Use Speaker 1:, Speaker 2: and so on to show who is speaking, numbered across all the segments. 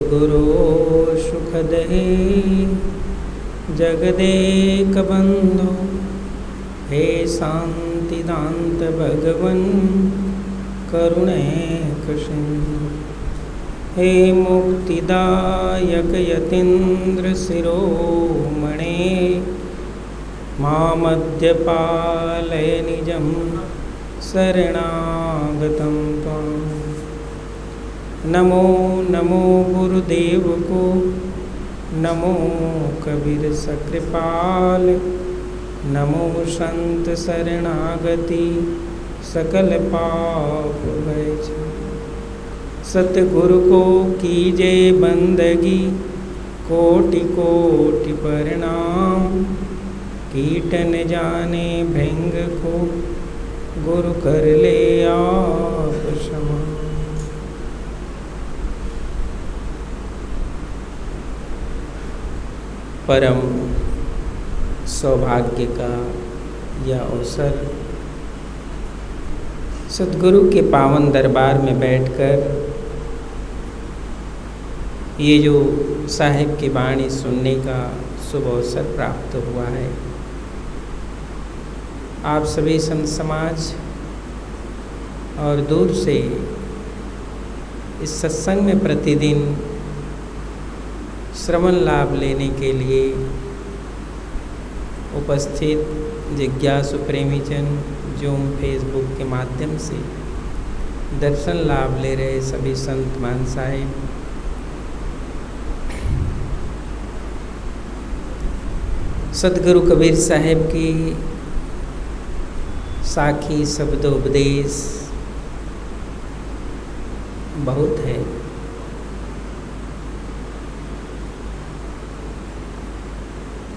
Speaker 1: सद्गुरो सुखदे जगदेक बंधो हे शांतिदांत भगवन करुणैक सिंधु हे मुक्तिदायक यतीन्द्र शिरोमणे मामद्य पालय निजं शरणागतं त्वां। नमो नमो गुरुदेव को, नमो कबीर सकृपाल, नमो संत शरणागति सकल पाप भय। सतगुरु को कीजे बंदगी कोटि कोटि प्रणाम, कीटन जाने भृंग को गुरु कर ले आप क्षमा। परम सौभाग्य का यह अवसर सद्गुरु के पावन दरबार में बैठकर ये जो साहिब की वाणी सुनने का शुभ अवसर प्राप्त हुआ है। आप सभी संत समाज और दूर से इस सत्संग में प्रतिदिन श्रवण लाभ लेने के लिए उपस्थित जिज्ञासु प्रेमी जन जूम फेसबुक के माध्यम से दर्शन लाभ ले रहे सभी संत महानुभाव, सद्गुरु कबीर साहिब की साखी शब्दोपदेश बहुत है।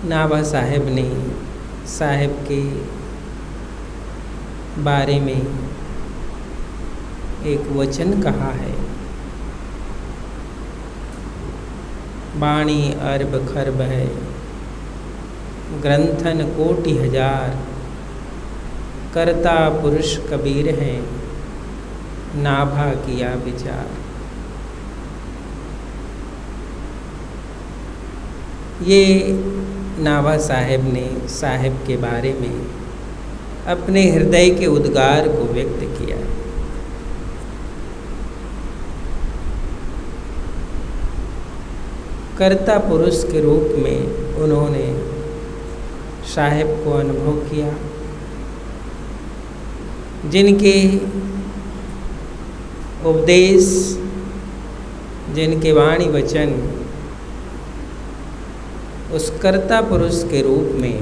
Speaker 1: नाभा साहिब ने साहिब के बारे में एक वचन कहा है, वाणी अरब खरब है, ग्रंथन कोटि हजार, करता पुरुष कबीर है, नाभा किया विचार। ये नाभा साहिब ने साहिब के बारे में अपने हृदय के उद्गार को व्यक्त किया। कर्ता पुरुष के रूप में उन्होंने साहिब को अनुभव किया, जिनके उपदेश, जिनके वाणी वचन उस कर्ता पुरुष के रूप में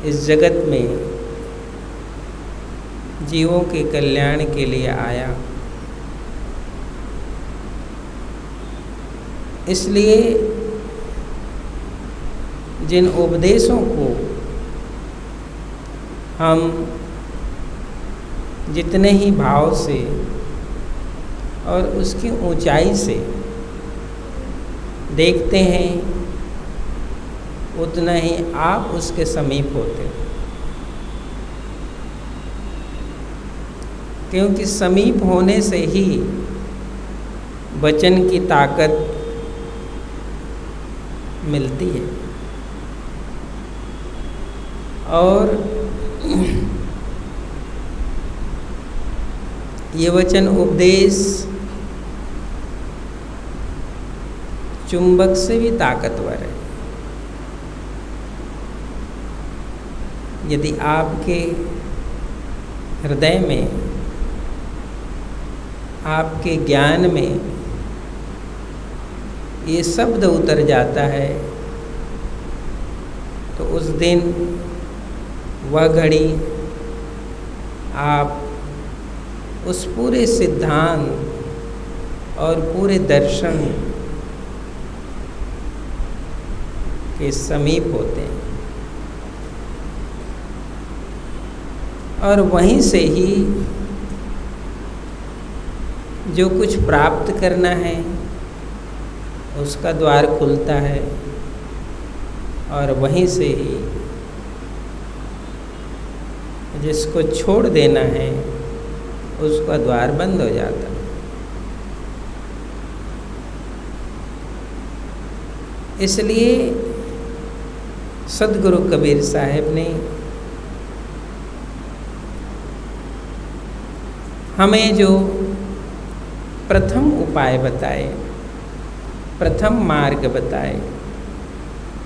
Speaker 1: इस जगत में जीवों के कल्याण के लिए आया। इसलिए जिन उपदेशों को हम जितने ही भाव से और उसकी ऊंचाई से देखते हैं, उतना ही आप उसके समीप होते हैं, क्योंकि समीप होने से ही वचन की ताकत मिलती है। और ये वचन उपदेश चुंबक से भी ताकतवर है। यदि आपके हृदय में, आपके ज्ञान में ये शब्द उतर जाता है, तो उस दिन वह घड़ी आप उस पूरे सिद्धांत और पूरे दर्शन के समीप होते हैं। और वहीं से ही जो कुछ प्राप्त करना है उसका द्वार खुलता है, और वहीं से ही जिसको छोड़ देना है उसका द्वार बंद हो जाता है। इसलिए सद्गुरु कबीर साहब ने हमें जो प्रथम उपाय बताए, प्रथम मार्ग बताए,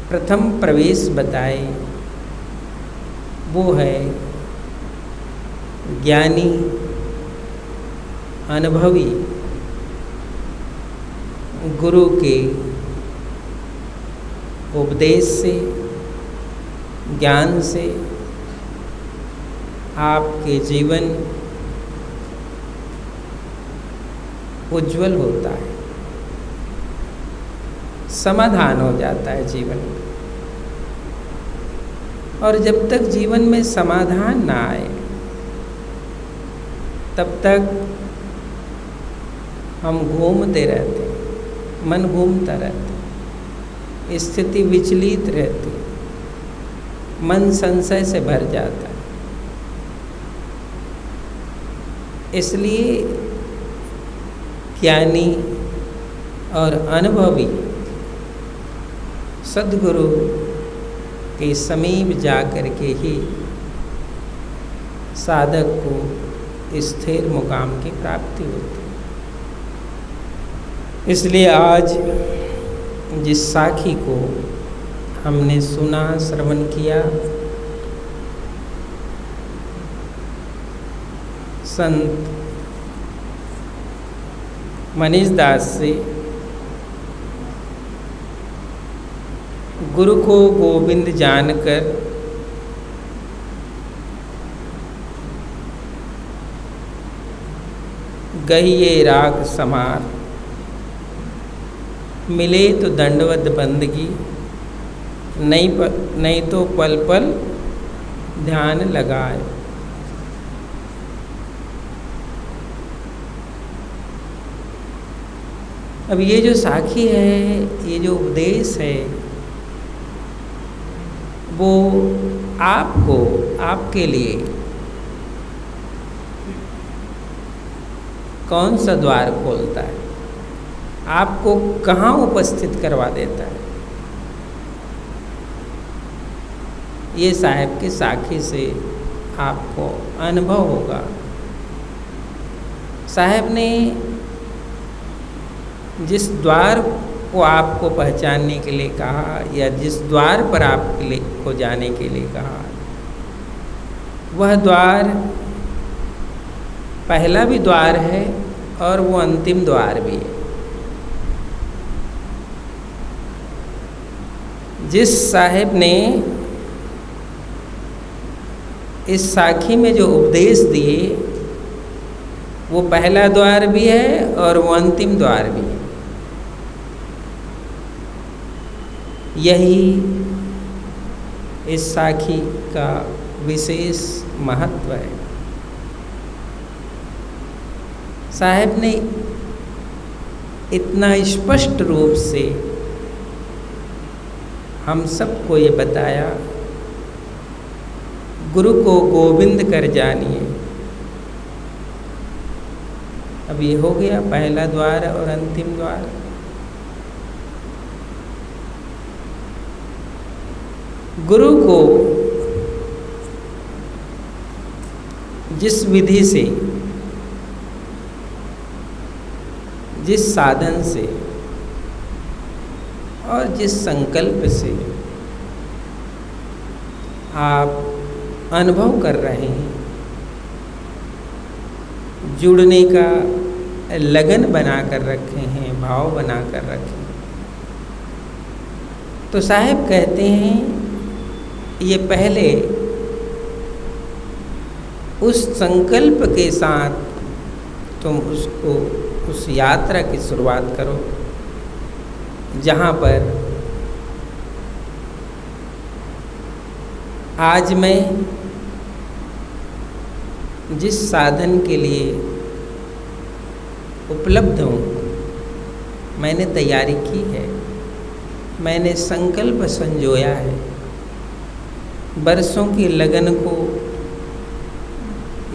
Speaker 1: प्रथम प्रवेश बताए, वो है ज्ञानी अनुभवी गुरु के उपदेश से, ज्ञान से आपके जीवन उज्जवल होता है, समाधान हो जाता है जीवन में। और जब तक जीवन में समाधान ना आए तब तक हम घूमते रहते हैं, मन घूमता रहता है, स्थिति विचलित रहती है, मन संशय से भर जाता है। इसलिए ज्ञानी और अनुभवी सद्गुरु के समीप जाकर के ही साधक को स्थिर मुकाम की प्राप्ति होती है। इसलिए आज जिस साखी को हमने सुना, श्रवण किया, संत मनीष दास से गुरु को गोविंद जानकर गई ये राग समार, मिले तो दंडवत बंदगी, नहीं तो पल पल ध्यान लगाए। अब ये जो साखी है, ये जो उपदेश है, वो आपको, आपके लिए कौन सा द्वार खोलता है, आपको कहाँ उपस्थित करवा देता है। ये साहब की साखी से आपको अनुभव होगा। साहब ने जिस द्वार को आपको पहचानने के लिए कहा, या जिस द्वार पर आपके लिए को जाने के लिए कहा, वह द्वार पहला भी द्वार है और वो अंतिम द्वार भी है। जिस साहिब ने इस साखी में जो उपदेश दिए, वो पहला द्वार भी है और वो अंतिम द्वार भी है। यही इस साखी का विशेष महत्व है। साहब ने इतना स्पष्ट रूप से हम सबको ये बताया, गुरु को गोविंद कर जानिए। अब ये हो गया पहला द्वार और अंतिम द्वार। गुरु को जिस विधि से, जिस साधन से और जिस संकल्प से आप अनुभव कर रहे हैं, जुड़ने का लगन बना कर रखे हैं, भाव बना कर रखे हैं, तो साहब कहते हैं ये पहले उस संकल्प के साथ तुम उसको, उस यात्रा की शुरुआत करो जहाँ पर आज मैं जिस साधन के लिए उपलब्ध हूँ, मैंने तैयारी की है, मैंने संकल्प संजोया है, बरसों की लगन को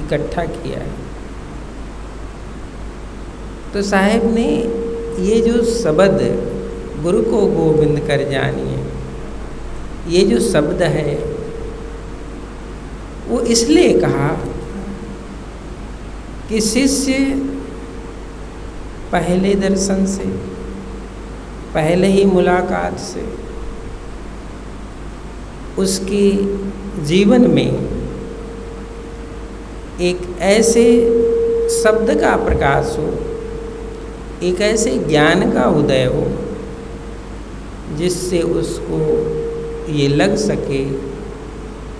Speaker 1: इकट्ठा किया है। तो साहब ने ये जो शब्द गुरु को गोविंद कर जानिए, ये जो शब्द है वो इसलिए कहा कि शिष्य पहले दर्शन से, पहले ही मुलाकात से उसके जीवन में एक ऐसे शब्द का प्रकाश हो, एक ऐसे ज्ञान का उदय हो जिससे उसको ये लग सके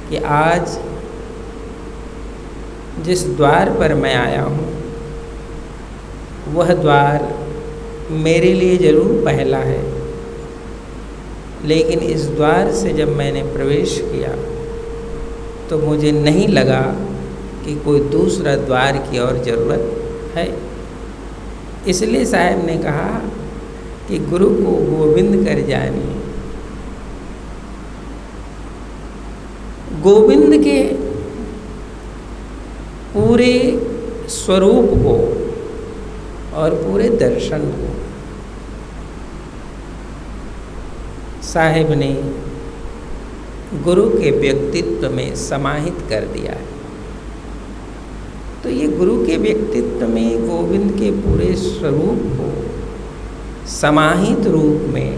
Speaker 1: कि आज जिस द्वार पर मैं आया हूँ वह द्वार मेरे लिए जरूर पहला है, लेकिन इस द्वार से जब मैंने प्रवेश किया तो मुझे नहीं लगा कि कोई दूसरा द्वार की और ज़रूरत है। इसलिए साहब ने कहा कि गुरु को गोविंद कर जानिए। गोविंद के पूरे स्वरूप को और पूरे दर्शन को साहिब ने गुरु के व्यक्तित्व में समाहित कर दिया है। तो ये गुरु के व्यक्तित्व में गोविंद के पूरे स्वरूप को समाहित रूप में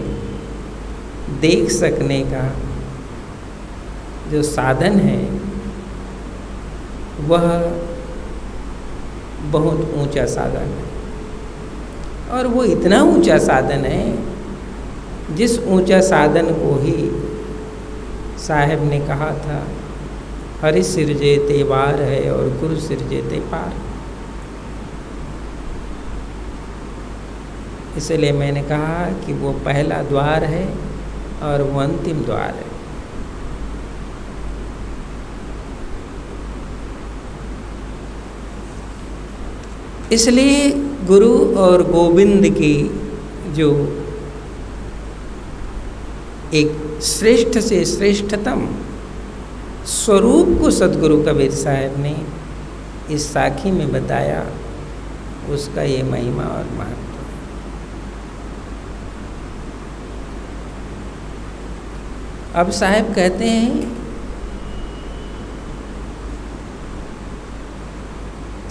Speaker 1: देख सकने का जो साधन है वह बहुत ऊंचा साधन है। और वो इतना ऊंचा साधन है जिस ऊंचा साधन को ही साहब ने कहा था, हरि सिरजे ते वार है और गुरु सिरजे ते पार। इसलिए मैंने कहा कि वो पहला द्वार है और वो अंतिम द्वार है। इसलिए गुरु और गोविंद की जो एक श्रेष्ठ से श्रेष्ठतम स्वरूप को सद्गुरु कबीर साहब ने इस साखी में बताया, उसका ये महिमा और महत्व। अब साहब कहते हैं,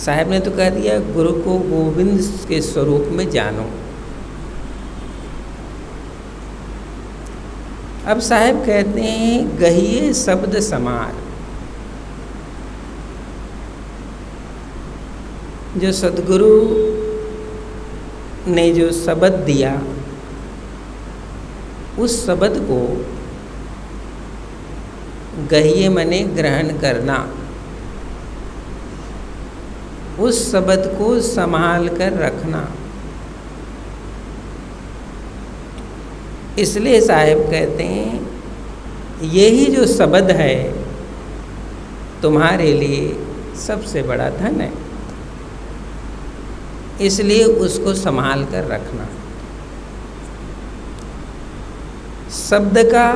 Speaker 1: साहब ने तो कह दिया गुरु को गोविंद के स्वरूप में जानो। अब साहब कहते हैं गहिए शब्द समार। जो सद्गुरु ने जो शब्द दिया उस शब्द को गहिए मने ग्रहण करना, उस शब्द को संभाल कर रखना। इसलिए साहब कहते हैं यही जो शब्द है तुम्हारे लिए सबसे बड़ा धन है, इसलिए उसको संभाल कर रखना। शब्द का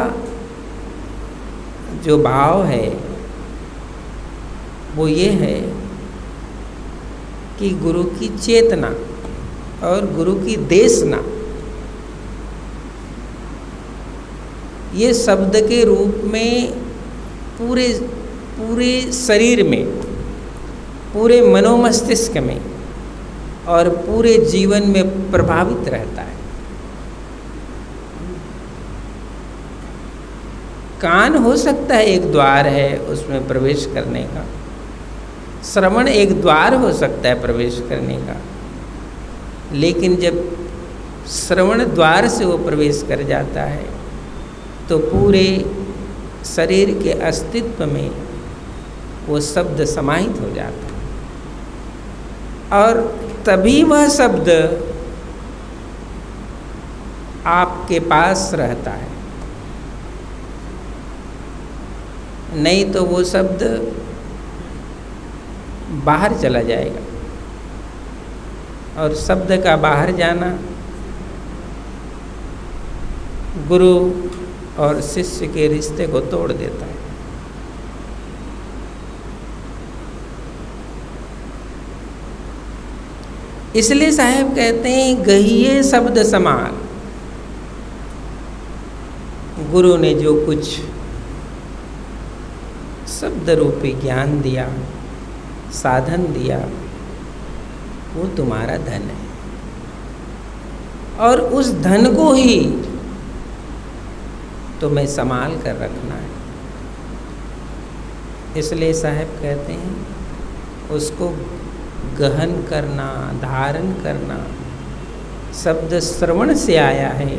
Speaker 1: जो भाव है वो ये है कि गुरु की चेतना और गुरु की देशना, ये शब्द के रूप में पूरे शरीर में, पूरे मनोमस्तिष्क में और पूरे जीवन में प्रभावित रहता है। कान हो सकता है एक द्वार है उसमें प्रवेश करने का, श्रवण एक द्वार हो सकता है प्रवेश करने का, लेकिन जब श्रवण द्वार से वो प्रवेश कर जाता है तो पूरे शरीर के अस्तित्व में वो शब्द समाहित हो जाता है और तभी वह शब्द आपके पास रहता है। नहीं तो वो शब्द बाहर चला जाएगा और शब्द का बाहर जाना गुरु और शिष्य के रिश्ते को तोड़ देता है। इसलिए साहब कहते हैं गहिए शब्द समार। गुरु ने जो कुछ शब्द रूपी ज्ञान दिया, साधन दिया, वो तुम्हारा धन है और उस धन को ही तुम्हें संभाल कर रखना है। इसलिए साहब कहते हैं उसको गहन करना, धारण करना। शब्द श्रवण से आया है,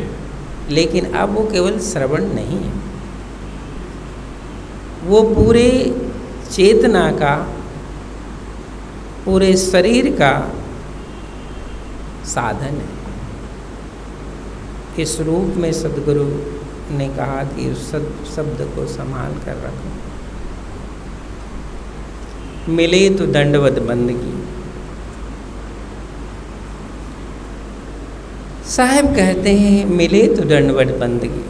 Speaker 1: लेकिन अब वो केवल श्रवण नहीं है, वो पूरे चेतना का, पूरे शरीर का साधन है। इस रूप में सद्गुरु ने कहा कि उस शब्द को संभाल कर रखो। मिले तो दंडवत बंदगी। साहब कहते हैं मिले तो दंडवत बंदगी।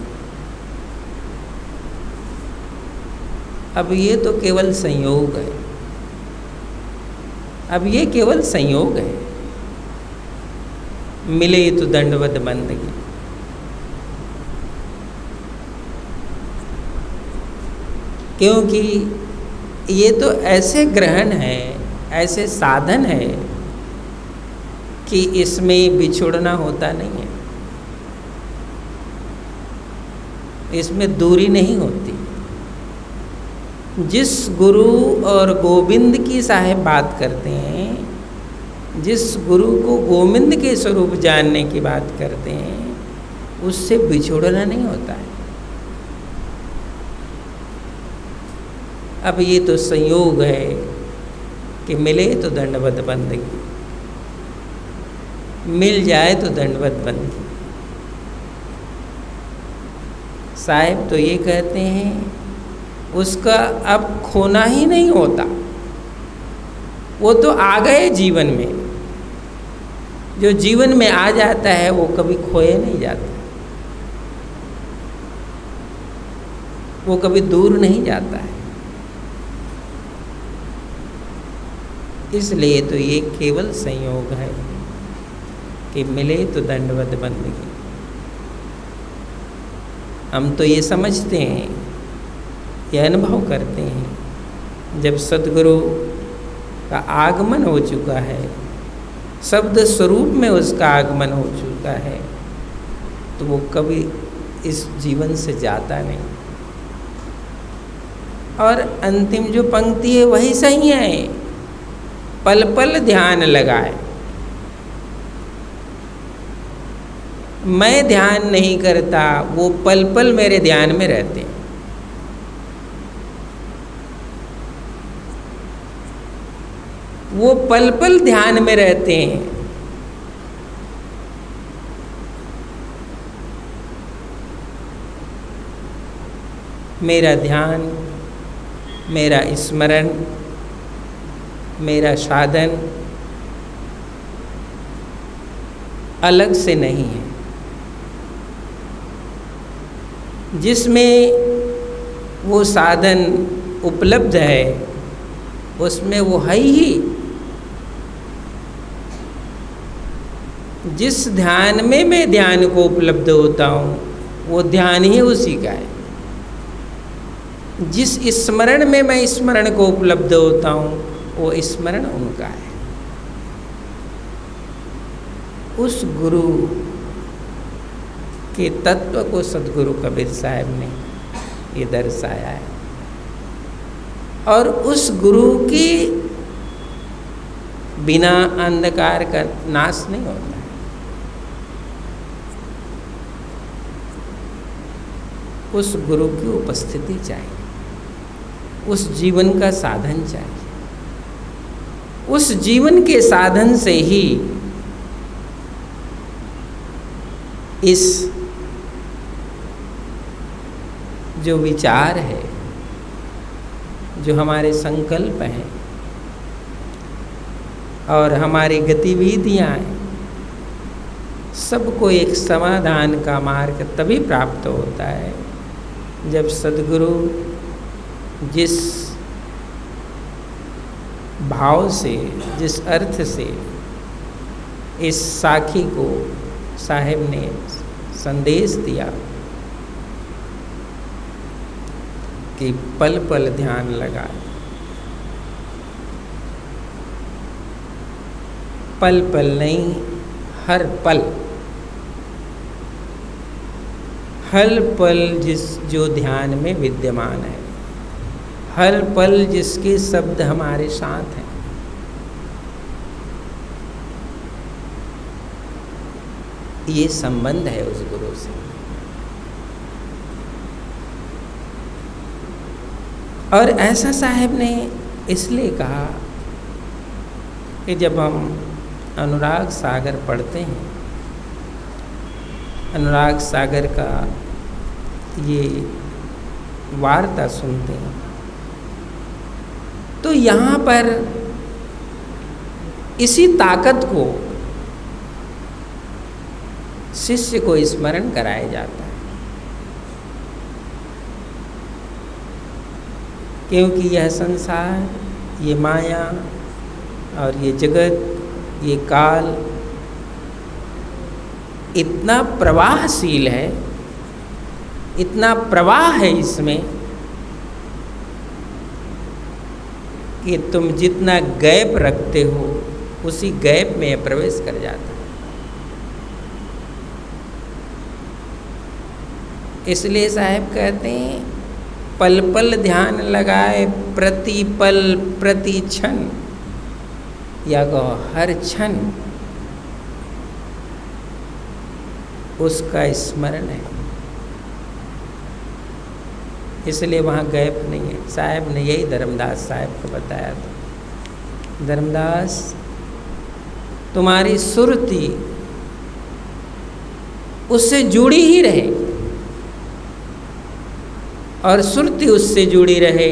Speaker 1: अब ये तो केवल संयोग है, अब ये केवल संयोग है। मिले तो दंडवत बंदगी। क्योंकि ये तो ऐसे ग्रहण है, ऐसे साधन है कि इसमें बिछुड़ना होता नहीं है, इसमें दूरी नहीं होती। जिस गुरु और गोविंद की साहब बात करते हैं, जिस गुरु को गोविंद के स्वरूप जानने की बात करते हैं, उससे बिछुड़ना नहीं होता है। अब ये तो संयोग है कि मिले तो दंडवत बंदगी, मिल जाए तो दंडवत बंदगी। साहब तो ये कहते हैं उसका अब खोना ही नहीं होता, वो तो आ गए जीवन में। जो जीवन में आ जाता है वो कभी खोए नहीं जाता, वो कभी दूर नहीं जाता है। इसलिए तो ये केवल संयोग है कि मिले तो दंडवत बंदगी। हम तो ये समझते हैं, ये अनुभव करते हैं, जब सद्गुरु का आगमन हो चुका है, शब्द स्वरूप में उसका आगमन हो चुका है, तो वो कभी इस जीवन से जाता नहीं। और अंतिम जो पंक्ति है वही सही है, पल पल ध्यान लगाए। मैं ध्यान नहीं करता, वो पल पल मेरे ध्यान में रहते हैं। वो पल पल ध्यान में रहते हैं। मेरा ध्यान, मेरा स्मरण, मेरा साधन अलग से नहीं है। जिसमें वो साधन उपलब्ध है उसमें वो है ही। जिस ध्यान में मैं ध्यान को उपलब्ध होता हूँ वो ध्यान ही उसी का है। जिस स्मरण में मैं स्मरण को उपलब्ध होता हूँ वो स्मरण उनका है। उस गुरु के तत्व को सद्गुरु कबीर साहब ने ये दर्शाया है। और उस गुरु की बिना अंधकार का नाश नहीं होता है। उस गुरु की उपस्थिति चाहिए, उस जीवन का साधन चाहिए। उस जीवन के साधन से ही इस जो विचार है, जो हमारे संकल्प हैं और हमारी गतिविधियां हैं, सबको एक समाधान का मार्ग तभी प्राप्त होता है जब सद्गुरु जिस भाव से, जिस अर्थ से इस साखी को साहिब ने संदेश दिया कि पल पल ध्यान लगाए। पल पल नहीं, हर पल, हर पल जो ध्यान में विद्यमान है, हर पल जिसके शब्द हमारे साथ हैं, ये संबंध है उस गुरु से। और ऐसा साहब ने इसलिए कहा कि जब हम अनुराग सागर पढ़ते हैं, अनुराग सागर का ये वार्ता सुनते हैं, तो यहाँ पर इसी ताकत को शिष्य को स्मरण कराया जाता है। क्योंकि यह संसार, ये माया और ये जगत, ये काल इतना प्रवाहशील है, इतना प्रवाह है इसमें कि तुम जितना गैप रखते हो उसी गैप में प्रवेश कर जाता है। इसलिए साहब कहते हैं पल पल ध्यान लगाए, प्रति पल प्रति क्षण, या कहो हर क्षण उसका स्मरण है। इसलिए वहाँ गैप नहीं है। साहब ने यही धर्मदास साहब को बताया था, धर्मदास तुम्हारी सुरती उससे जुड़ी ही रहे, और सुरती उससे जुड़ी रहे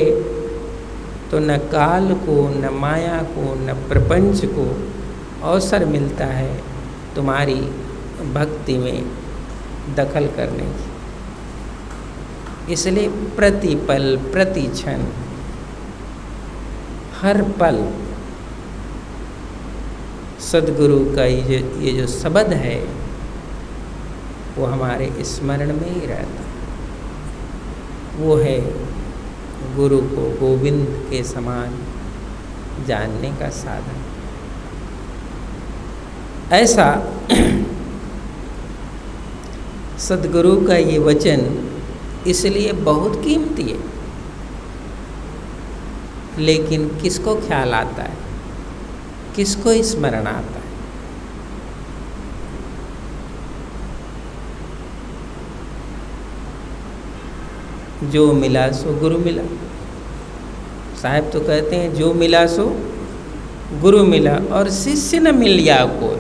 Speaker 1: तो न काल को, न माया को, न प्रपंच को अवसर मिलता है तुम्हारी भक्ति में दखल करने की। इसलिए प्रति पल प्रति क्षण, हर पल सद्गुरु का ये जो शब्द है वो हमारे स्मरण में ही रहता है। वो है गुरु को गोविंद के समान जानने का साधन। ऐसा सद्गुरु का ये वचन इसलिए बहुत कीमती है। लेकिन किसको ख्याल आता है, किसको स्मरण आता है? जो मिला सो गुरु मिला। साहब तो कहते हैं जो मिला सो गुरु मिला, और शिष्य न मिल या कोई।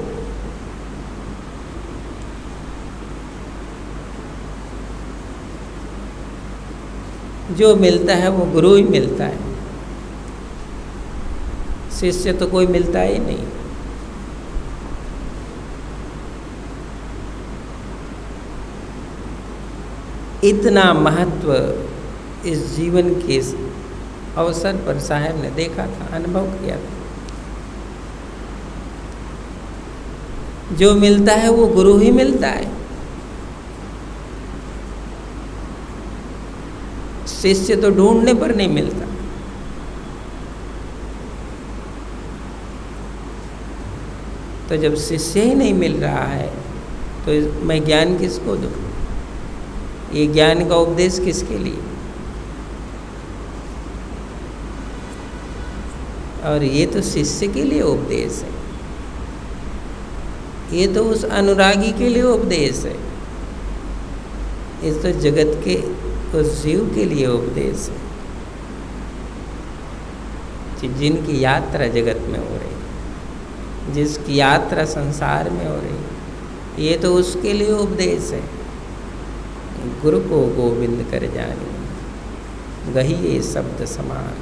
Speaker 1: जो मिलता है वो गुरु ही मिलता है, शिष्य तो कोई मिलता ही नहीं। इतना महत्व इस जीवन के अवसर पर साहब ने देखा था, अनुभव किया था। जो मिलता है वो गुरु ही मिलता है, शिष्य तो ढूंढने पर नहीं मिलता। तो जब शिष्य ही नहीं मिल रहा है तो मैं ज्ञान किसको दूँ? ये ज्ञान का उपदेश किसके लिए? और ये तो शिष्य के लिए उपदेश है, ये तो उस अनुरागी के लिए उपदेश है, ये तो जगत के उस जीव के लिए उपदेश है कि जिनकी यात्रा जगत में हो रही, जिसकी यात्रा संसार में हो रही, ये तो उसके लिए उपदेश है। गुरु को गोविंद कर जाने, गहिए शब्द समान,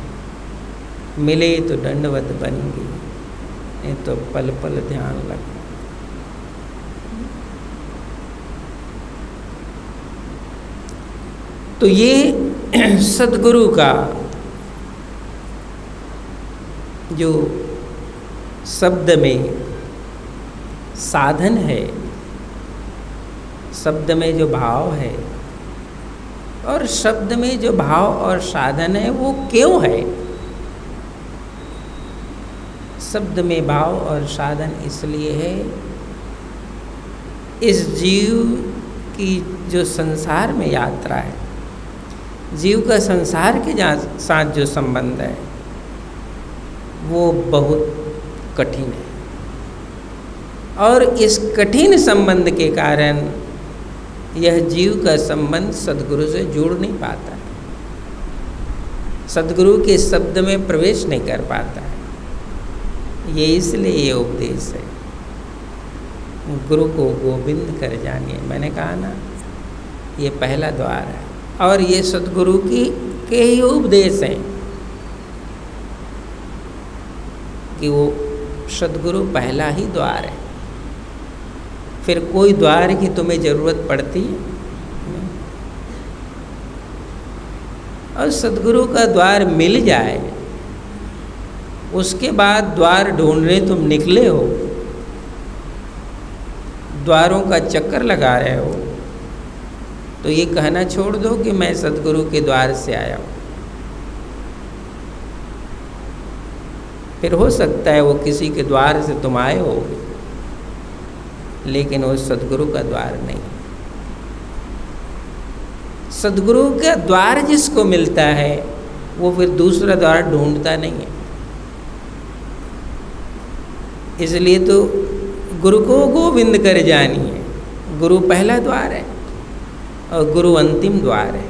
Speaker 1: मिले तो दंडवत बन गई, नहीं तो पल पल ध्यान लगा। तो ये सद्गुरु का जो शब्द में साधन है, शब्द में जो भाव है, और शब्द में जो भाव और साधन है वो क्यों है? शब्द में भाव और साधन इसलिए है, इस जीव की जो संसार में यात्रा है, जीव का संसार के साथ जो संबंध है वो बहुत कठिन है, और इस कठिन संबंध के कारण यह जीव का संबंध सद्गुरु से जुड़ नहीं पाता है, सद्गुरु के शब्द में प्रवेश नहीं कर पाता है। ये इसलिए ये उपदेश है, गुरु को गोविंद कर जानिए। मैंने कहा ना, ये पहला द्वार है, और ये सद्गुरु के ही उपदेश हैं कि वो सद्गुरु पहला ही द्वार है, फिर कोई द्वार की तुम्हें जरूरत पड़ती है? और सद्गुरु का द्वार मिल जाए, उसके बाद द्वार ढूंढने तुम निकले हो, द्वारों का चक्कर लगा रहे हो, तो ये कहना छोड़ दो कि मैं सद्गुरु के द्वार से आया हूँ। फिर हो सकता है वो किसी के द्वार से तुम आए हो, लेकिन वो सद्गुरु का द्वार नहीं। सद्गुरु का द्वार जिसको मिलता है वो फिर दूसरा द्वार ढूंढता नहीं है। इसलिए तो गुरु को गोविंद कर जानिए। गुरु पहला द्वार है और गुरु अंतिम द्वार है।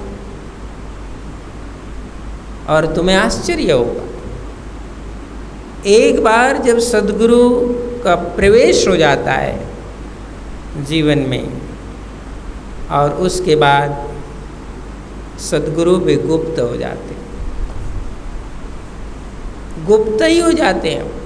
Speaker 1: और तुम्हें आश्चर्य होगा, एक बार जब सद्गुरु का प्रवेश हो जाता है जीवन में, और उसके बाद सद्गुरु भी गुप्त हो जाते, गुप्त ही हो जाते हैं।